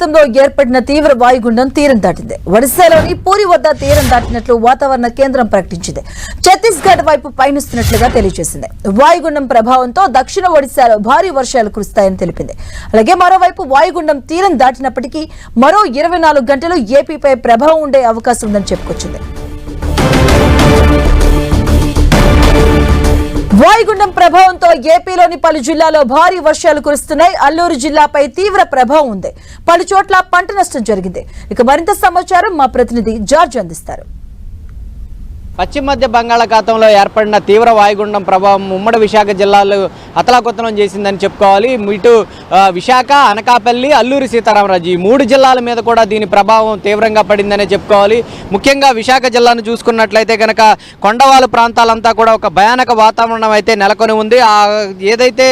బంగాళాఖాతంలో ఏర్పడిన తీవ్ర వాయుగుండం తీరం దాటింది. ఒడిశాలోని పూరి వద్ద తీరం దాటినట్లు వాతావరణ కేంద్రం ప్రకటించింది. ఛత్తీస్గఢ్ వైపు పయనిస్తున్నట్లుగా తెలియజేసింది. వాయుగుండం ప్రభావంతో దక్షిణ ఒడిశాలో భారీ వర్షాలు కురుస్తాయని తెలిపింది. అలాగే మరోవైపు వాయుగుండం తీరం దాటినప్పటికీ మరో 24 గంటలు ఏపీపై ప్రభావం ఉండే అవకాశం ఉందని చెప్పుకొచ్చింది. వాయుగుండం ప్రభావంతో ఏపీలోని పలు జిల్లాల్లో భారీ వర్షాలు కురుస్తున్నాయి. అల్లూరు జిల్లాపై తీవ్ర ప్రభావం ఉంది. పలు చోట్ల పంట నష్టం జరిగింది. ఇక మరింత సమాచారం మా ప్రతినిధి జార్జ్ అందిస్తారు. పశ్చిమ మధ్య బంగాళాఖాతంలో ఏర్పడిన తీవ్ర వాయుగుండం ప్రభావం ఉమ్మడి విశాఖ జిల్లాలో అతలాకుతలం చేసిందని చెప్పుకోవాలి. ఇటు విశాఖ, అనకాపల్లి, అల్లూరి సీతారామరాజు ఈ 3 జిల్లాల మీద కూడా దీని ప్రభావం తీవ్రంగా పడిందనే చెప్పుకోవాలి. ముఖ్యంగా విశాఖ జిల్లాను చూసుకున్నట్లయితే కనుక కొండవాలు ప్రాంతాలంతా కూడా ఒక భయానక వాతావరణం అయితే నెలకొని ఉంది. ఏదైతే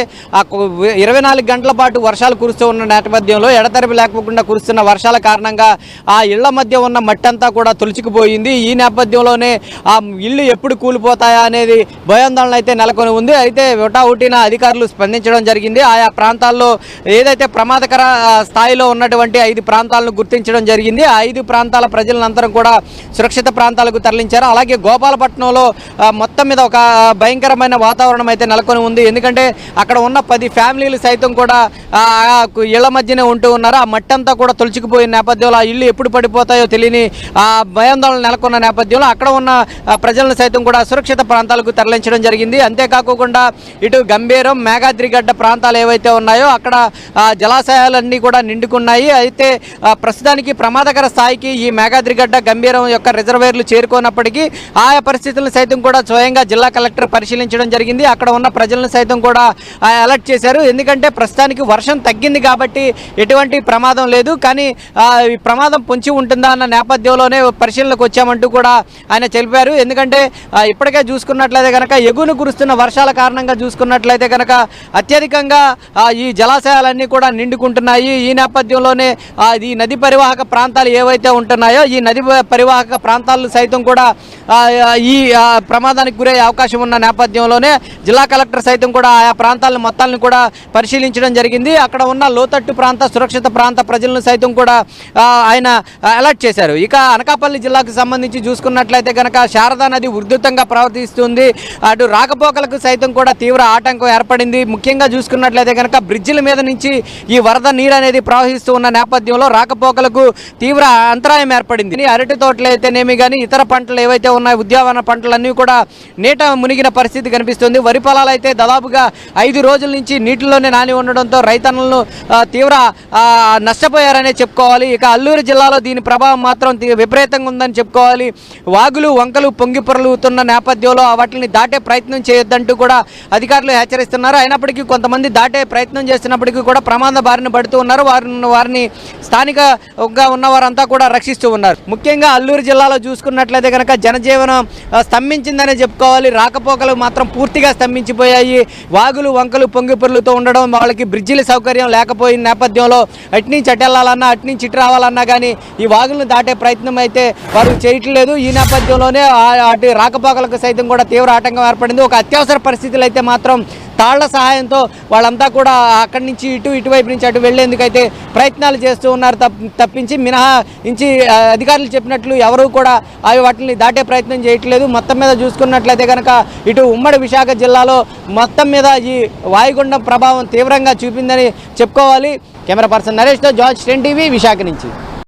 24 గంటల పాటు వర్షాలు కురుస్తూ ఉన్న నేపథ్యంలో ఎడతెరిపి లేకుండా కురుస్తున్న వర్షాల కారణంగా ఆ ఇళ్ల మధ్య ఉన్న మట్టి అంతా కూడా తొలిచికిపోయింది. ఈ నేపథ్యంలోనే ఆ ఇల్లు ఎప్పుడు కూలిపోతాయా అనేది భయాందోళన అయితే నెలకొని ఉంది. అయితే హుటాహుటిన అధికారులు స్పందించడం జరిగింది. ఆయా ప్రాంతాల్లో ఏదైతే ప్రమాదకర స్థాయిలో ఉన్నటువంటి 5 ప్రాంతాలను గుర్తించడం జరిగింది. ఆ 5 ప్రాంతాల ప్రజలందరం కూడా సురక్షిత ప్రాంతాలకు తరలించారు. అలాగే గోపాలపట్నంలో మొత్తం మీద ఒక భయంకరమైన వాతావరణం అయితే నెలకొని ఉంది. ఎందుకంటే అక్కడ ఉన్న 10 ఫ్యామిలీలు సైతం కూడా ఇళ్ల మధ్యనే ఉంటూ ఉన్నారు. ఆ మట్టి అంతా కూడా తొలిచికిపోయిన నేపథ్యంలో ఆ ఇల్లు ఎప్పుడు పడిపోతాయో తెలియని భయాందోళన నెలకొన్న నేపథ్యంలో అక్కడ ఉన్న ప్రజలను సైతం కూడా సురక్షిత ప్రాంతాలకు తరలించడం జరిగింది. అంతేకాకుండా ఇటు గంభీరం, మేఘాద్రిగడ్డ ప్రాంతాలు ఏవైతే ఉన్నాయో అక్కడ జలాశయాలన్నీ కూడా నిండుకున్నాయి. అయితే ప్రస్తుతానికి ప్రమాదకర స్థాయికి ఈ మేఘాద్రిగడ్డ, గంభీరం యొక్క రిజర్వేర్లు చేరుకున్నప్పటికీ ఆయా పరిస్థితులను సైతం కూడా స్వయంగా జిల్లా కలెక్టర్ పరిశీలించడం జరిగింది. అక్కడ ఉన్న ప్రజలను సైతం కూడా అలర్ట్ చేశారు. ఎందుకంటే ప్రస్తుతానికి వర్షం తగ్గింది కాబట్టి ఎటువంటి ప్రమాదం లేదు. కానీ ఈ ప్రమాదం పొంచి ఉంటుందా అన్న నేపథ్యంలోనే పరిశీలనకు వచ్చామంటూ కూడా ఆయన తెలిపారు. ఎందుకంటే ఇప్పటికే చూసుకున్నట్లయితే కనుక ఎగువను కురుస్తున్న వర్షాల కారణంగా చూసుకున్నట్లయితే కనుక అత్యధికంగా ఈ జలాశయాలన్నీ కూడా నిండుకుంటున్నాయి. ఈ నేపథ్యంలోనే ఈ నది పరివాహక ప్రాంతాలు ఏవైతే ఉంటున్నాయో ఈ నది పరివాహక ప్రాంతాలు సైతం కూడా ఈ ప్రమాదానికి గురయ్యే అవకాశం ఉన్న నేపథ్యంలోనే జిల్లా కలెక్టర్ సైతం కూడా ఆయా ప్రాంతాలను మొత్తాలను కూడా పరిశీలించడం జరిగింది. అక్కడ ఉన్న లోతట్టు ప్రాంత, సురక్షిత ప్రాంత ప్రజలను సైతం కూడా ఆయన అలర్ట్ చేశారు. ఇక అనకాపల్లి జిల్లాకు సంబంధించి చూసుకున్నట్లయితే కనుక శారదా నది ఉధృతంగా ప్రవర్తిస్తుంది. అటు రాకపోకలకు సైతం కూడా తీవ్ర ఆటంకం ఏర్పడింది. ముఖ్యంగా చూసుకున్నట్లయితే కనుక బ్రిడ్జిల మీద నుంచి ఈ వరద నీరు అనేది ప్రవహిస్తూ ఉన్న నేపథ్యంలో రాకపోకలకు తీవ్ర అంతరాయం ఏర్పడింది. అరటి తోటలు అయితేనేమి కానీ ఇతర పంటలు ఏవైతే ఉన్నాయో ఉద్యానవన పంటలన్నీ కూడా నీట మునిగిన పరిస్థితి కనిపిస్తుంది. వరి పొలాలు అయితే దాదాపుగా 5 రోజుల నుంచి నీటిలోనే నాని ఉండడంతో రైతన్నలను తీవ్ర నష్టపోయారనే చెప్పుకోవాలి. ఇక అల్లూరు జిల్లాలో దీని ప్రభావం మాత్రం విపరీతంగా ఉందని చెప్పుకోవాలి. వాగులు, వంకలు పొంగి పొరలుతున్న నేపథ్యంలో వాటిని దాటే ప్రయత్నం చేయొద్దంటూ కూడా అధికారులు హెచ్చరిస్తున్నారు. అయినప్పటికీ కొంతమంది దాటే ప్రయత్నం చేస్తున్నప్పటికీ కూడా ప్రమాద బారిన పడుతూ ఉన్నారు. వారిని స్థానికంగా ఉన్నవారంతా కూడా రక్షిస్తూ ఉన్నారు. ముఖ్యంగా అల్లూరు జిల్లాలో చూసుకున్నట్లయితే కనుక జనజీవనం స్తంభించిందనే చెప్పుకోవాలి. రాకపోకలు మాత్రం పూర్తిగా స్తంభించిపోయాయి. వాగులు, వంకలు పొంగి పొర్లుతూ ఉండడం, వాళ్ళకి బ్రిడ్జిల సౌకర్యం లేకపోయిన నేపథ్యంలో అటు నుంచి అటు వెళ్ళాలన్నా అటు నుంచి ఇటు రావాలన్నా కానీ ఈ వాగులను దాటే ప్రయత్నం అయితే వారు చేయట్లేదు. ఈ నేపథ్యంలోనే అటు రాకపోకలకు సైతం కూడా తీవ్ర ఆటంకం ఏర్పడింది. ఒక అత్యవసర పరిస్థితులు అయితే మాత్రం తాళ్ల సహాయంతో వాళ్ళంతా కూడా అక్కడి నుంచి ఇటువైపు నుంచి అటు వెళ్లేందుకైతే ప్రయత్నాలు చేస్తూ ఉన్నారు తప్పించి మినహాయించి అధికారులు చెప్పినట్లు ఎవరూ కూడా వాటిని దాటే ప్రయత్నం చేయట్లేదు. మొత్తం మీద చూసుకున్నట్లయితే కనుక ఇటు ఉమ్మడి విశాఖ జిల్లాలో మొత్తం మీద ఈ వాయుగుండం ప్రభావం తీవ్రంగా చూపిందని చెప్పుకోవాలి. కెమెరా పర్సన్ నరేష్తో జార్జ్, 10 టీవీ, విశాఖ నుంచి.